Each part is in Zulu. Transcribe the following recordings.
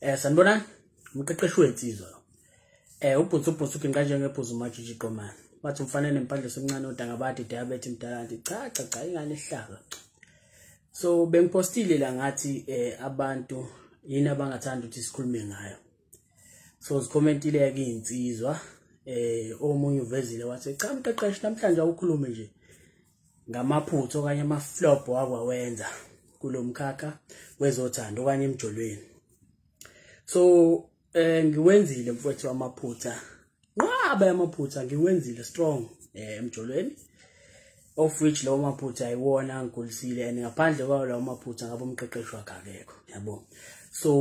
Sanibonani, umqeqeshi wensizwa lo. Ubhutsu kanje ngephuzu majiji qomani. Bathi umfanele nempandle somncane odanga bathi diabetes mdala nti cha ingane ehlaza. So bengipostile la ngathi abantu yini abangathanda ukuthi sikhulume ngayo. So zicommentile ke insizwa omunye uvezile wathi cha umqeqeshi namhlanje awukhulume nje ngamaphutho okanye amaflop wakwawenza kulomkhakha wezothando okanye emjolweni. So ngiwenzile mfowethu amaphutha nqaba amaphutha ngiwenzile strong emjolweni of which lawo maphutha ayiwona ngikulisile and ngaphandle kwawo lawo maphutha ngabe umqeqeshi wakhe akekho yabo. So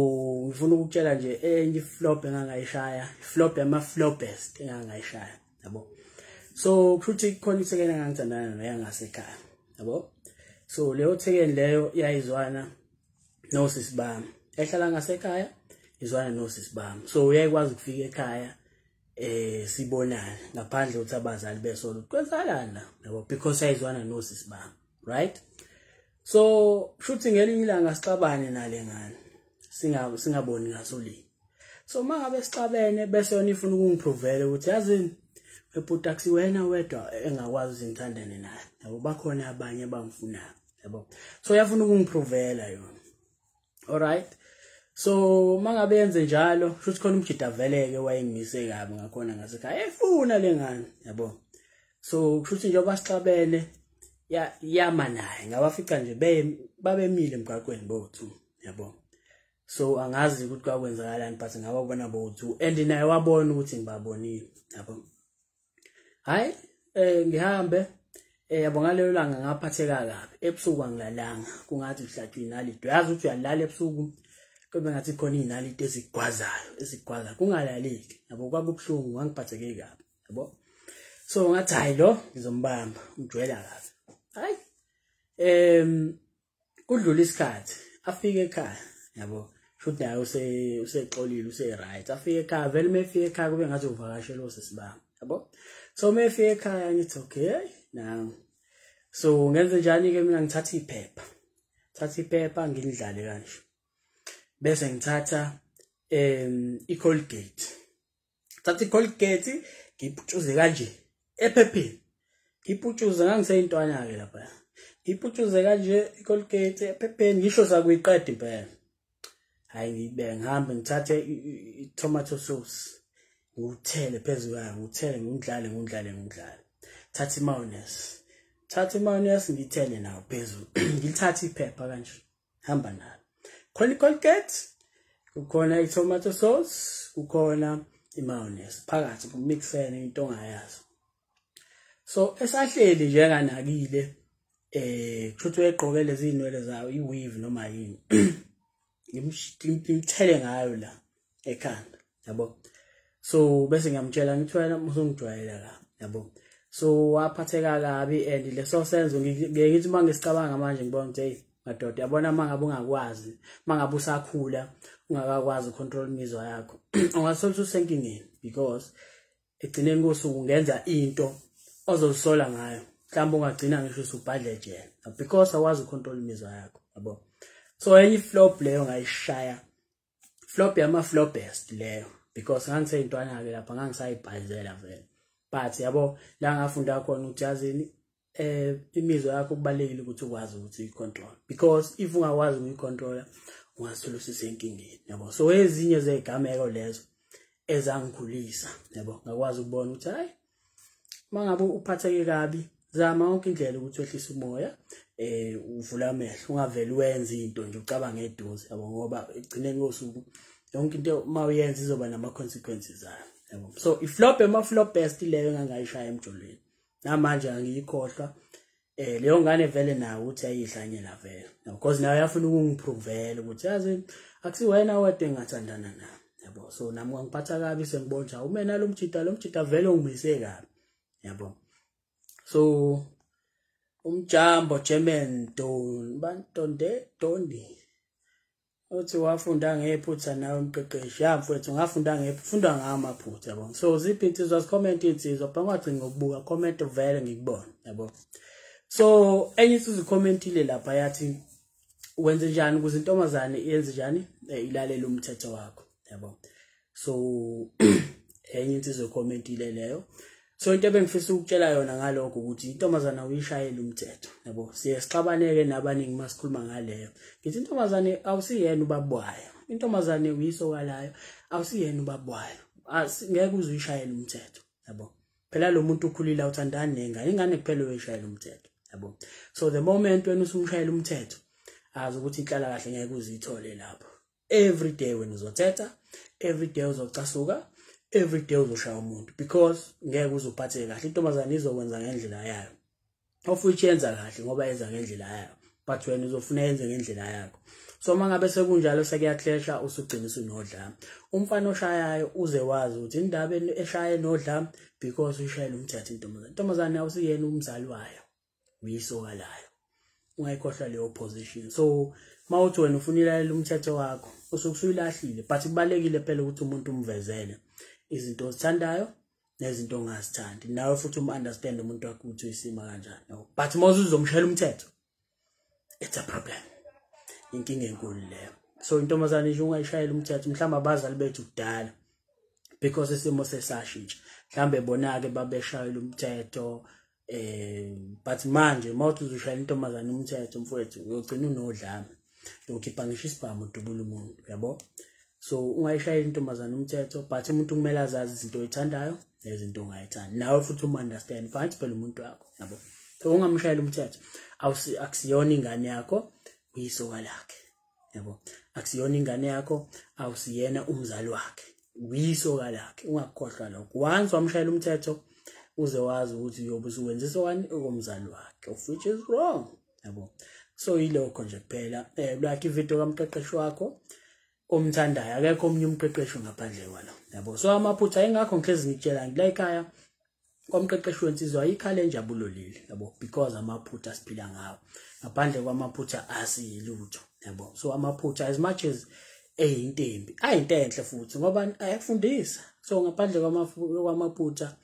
ngifuna ukutshela nje enye flop engangayishaya flop yama-flopest engangayishaya yabo. So kushuthi khona isekene engangithandana naye ngasekhaya yabo. So leyo thekeni leyo yayizwana nosisi bami ehlala ngasekhaya izwana nosisi bami. So uyayikwazi ukufika ekhaya sibonana ngaphandle ukuthi abazali besolo kwenzakalana yabo because ayizwana nosisi bami, right? So shuthi ngelinye ilanga sixabane nale ngane singaboni ngasolini. So mangabe sixabene bese yona ifuna ukungiprovela ukuthi yazini ebhuti akusiwena wedwa engakwazi ngithandane naye yabo, bakhona abanye abangifuna yabo. So yafuna ukungiprovela yona, alright. So mangabe yenze njalo shuthi khona umjida veleke wayengimise kabi ngakhona ngasekhaya efuna lengane yabo. So kushuthi njengoba sixabene yama naye ngabafica nje babemile emgaqweni bothu yabo. So angazi ukuthi kwakwenzakalani but ngababona bothu and naye wabona ukuthi ngibabonile yabo. Hayi ngihambe yabo ngaleyo langa ngaphatheka kabi ebusuku angilalanga kungathi uhlatshwe inalito. Yazi ukuthi uyalala ebusuku kube ngathi khona inalito esigwazayo kungalaleki yabo, kwakubhlungu ngangiphatheke kabi yabo. So ngathi hayi lo ngizombamba umjwela kabi. Hayi kudlula isikhathi afike ekhaya yabo, futhi naye usexolile use-right. Afike ekhaya vele mefike ekhaya kube ngathi uvakashela osisibami yabo. So mefike ekhaya ngithi okay now so ngenze njani ke mina ngithatha iphepha ngilidlale kanje bese ngithatha i-Colgate. Thatha i-Colgate ngiphutshuze kanje ephepheni, ngiphutshuze ngangiseyintwana ke lapha, ngiphutshuze kanje i-Colgate ephepheni ngisho sakuyiqeda impela. Hayi ngibe ngihambe ngithathe i-tomato sauce ngithele phezulu kwayo, ngithele ngidlale. Thatha i-mayonnaise ngithele nawo phezulu ngilithatha iphepha kanje hamba nalo. Khona i-Colgate, kukhona i-tomato sauce, kukhona i-mayonnaise phakathi kumixene into ongayazi. So esahleli nje nganakile kushuthi uyegqoke lezi inwele zawo i-weave noma yini ngimthele ngayo la ekhanda yabo. So bese ngiyamtshela ngithi wena usungijwayela la yabo. So waphatheka kabi and leso senzo ngithi mangisicabanga manje ngibona ukuthi madoda yabona mangabe ungakwazi mangabe usakhula ungakakwazi ucontrol imizwa yakho ungasola usenkingeni because egcineni kosuku ungenza into ozosola ngayo, mhlawumbe ungagcina ngisho usubhadle ejele because awazi ucontrol imizwa yakho yabo. So enye flop leyo ngayishaya, flop yama-flopest leyo because ngangiseyintwana ke lapha ngangisayibhazela vele. But yabo la ngafunda khona ukuthi yazini imizwa yakho kubalekile ukuthi ukwazi ukuthi uyicontrol because if ungakwazi ukuyicontrola ungasola usenkingeni yabo. So ezinye zezigameko lezo ezangikhulisa yabo, ngakwazi ukubona ukuthi hayi mangabe uphatheke kabi zama yonke indlela ukuthi wehlise umoya, uvula amehlo, ungaveli wenza into nje ucabange eduze yabo, ngoba egcineni kosuku yonke into mawuyenza izoba nama consequences zayo yabo. So iflop ama-flopest leyo engangayishaya emjolweni namanje angiyikhohlwa. Leyo ngane vele nayo ukuthi ayihlanyela vele because nayo yafuna ukungiprovela ukuthi yazi akusiwena wedwa engathandana naye yabo. So nami ngangiphatha kabi sengibona nje umena lo mjida vele ungimise kabi yabo. So umjambo German Dondi uthi wafunda ngephutha nawe umqeqeshi mfowethu ngafunda ngefunda ngamaphutha yabo. So ziphi insizwa comment insizwa bangagcina ngokubuka comment vele ngikubona yabo. So enye insizwa icommentile lapha yathi wenze njani ukuze intombazane yenze njani ilalela umthetho wakho, yabo. So enye insizwe commentile leyo. So into ebengifisa ukutshela yona ngalokho ukuthi intombazane uyishayela umthetho, yabo. Sixabaneke nabaningi masikhuluma ngaleyo. Ngithi intombazane awusiyena ubabwayo. Intombazane uyisoka layo, awusiyena ubabwayo. Ngeke uzuyishayela umthetho, yabo. Phela lo muntu ukhulile uthandana nengane, ingane kuphela uyishayela umthetho, yabo. So the moment when usumshayela umthetho, azi ukuthi inhlala kahle ngeke uzithole lapho. Every day when uzothetha, every day uzocasuka, every day uzoshaya umuntu because ngeke uzophatheke kahle. Intombazane izokwenza ngendlela yayo. Of which yenza kahle ngoba yenza ngendlela yayo. But wena uzofuna yenze ngendlela yakho. So mangabe sekunjalo sekuyaclasha usugcina usunodlame. Umfana oshayayo uze wazi ukuthi indaba eshaye nodlame because ushayela umthetho intombazane. Intombazane awusiyena umzali wayo. Uyisoka layo. Ungayikhohlwa leyo position. So mawuthi wena ufuna ilalela umthetho wakho usukuyilahlile, but kubalekile phela ukuthi umuntu umvezele izinto ozithandayo nezinto ongazithandi. Nawe futhi understand umuntu wakho ukuthi uyisima kanjani. But mawuthi uzomshayela umthetho, it's a problem. Inkinga enkulu leyo. So intombazane nje ungayishayela umthetho, mhlawumbe abazali bethu kudala because isimo sesashintsha. Mhlawumbe bonake babeshayela umthetho but manje mawuthi uzoshayela intombazane umthetho mfowethu uyogcina unodlame. Ukhipha ngisho isibhamu udubula umuntu, yabo. So ungayishayela intombazane umthetho but umuntu kumele azazi izinto oyithandayo nezinto ongayithandi. Nawe futhi understand fancy phela umuntu wakho, yabo. So ungamshayela umthetho akusiyona ingane yakho, uyisoka lakhe, yabo. Akusiyona ingane yakho, awusiyena umzali wakhe, uyisoka lakhe. Ungakukhohlwa lokho. Once wamshayela umthetho uze wazi ukuthi uyobe usuwenza isokani okomzali wakhe, of which is wrong, yabo. So yilokho nje kuphela. Like ivideo kamqeqeshi wakho omthandayo, akekho omunye umqeqeshi ngaphandle kwalo, yabo. So amaphutha engakho ngihlezi ngitshela ngila ekhaya komqeqeshi wensizwa ayikhale enjabulo leli, yabo, because amaphutha siphila ngawo. Ngaphandle kwamaphutha asiyilutho, yabo. So amaphutha as much as eyintembi ayinto enhle futhi ngoba ayakufundisa. So ngaphandle kwamaphutha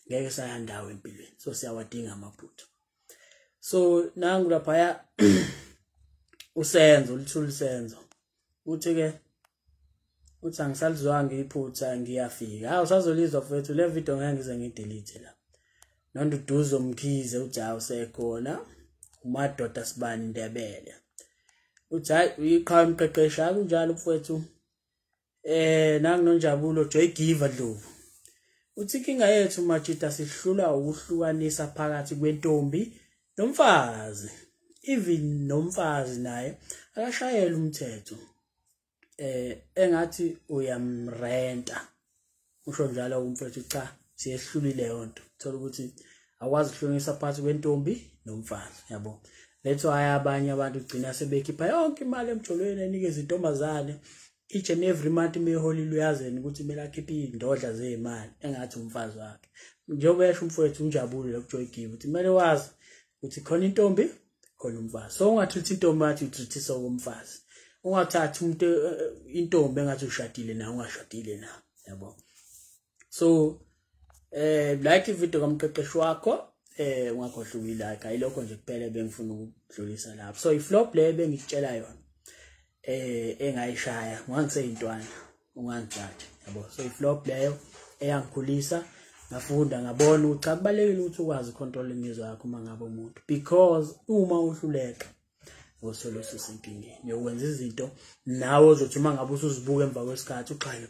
ngeke sayandawo empilweni. So siyawadinga amaphutha. So nangu lapha usenzo ulithula isenzo uthi ke uthi angisalizwanga iphutha ngiyafika. Hawu usazolizwa mfethu le video ngeke ngize ngidelete la. Nonduduzo Mkhize uthi awusekhona. Umadoda Sibani Ndebele uthi hayi uyiqhawe umqeqeshi akunjalo mfethu. Nangu noNjabulo Joy Giver Dlovu uthi inkinga yethu Machita sihlula ukuhlukanisa phakathi kwentombi nomfazi. Even nomfazi naye akashayela umthetho. Engathi uyamrenta. Usho njalo umfethu cha siyehlulile yonto. Thola ukuthi akwazi ukuhlunisa phakathi kwentombi nomfazi, yabo. Letho abanye abantu ugcina sebekhipha yonke imali emjolweni enikeza intombazane each and every month meholile uyazeni ukuthi kumele akhiphe indodla zezimali engathi umfazi wakhe. Njengoba esho umfowethu uNjabulo lo Joy Giver uthi kumele wazi ukuthi khona intombi khona umfazi. So ungathuthi intombi athi uthuthisa komfazi. Ungathathi umuntu intombi engathi ushadile na ungashadile na, yabo. So like ivideo kamqeqeshi wakho ungakhohlwa ukuyilike. Ayilokho nje kuphela bengifuna ukudlulisa lapho. So iflop le bengitshela yona engayishaya ngangiseyintwana ungangijaji, yabo. So iflop leyo eyangikhulisa ngafunda ngabona ukuthi akubalekile ukuthi ukwazi control imizwa yakho mangabe umuntu, because uma uhluleka usolo usenkingeni yokwenza izinto nawe uzothi mangabe usuzibuka emva kwesikhathi uqale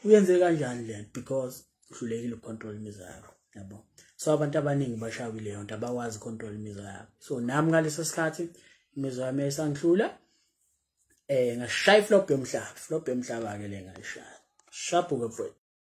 uyenze kanjani lento because uhlulekile ucontrol imizwa yakho, yabo. So abantu abaningi bashawile leyo nto abawazi control imizwa yakho. So nami ngalesa sikhathi imizwa yami esangihlula ngashaya flop yomhlaba ke le ngayishaya. Shapu ke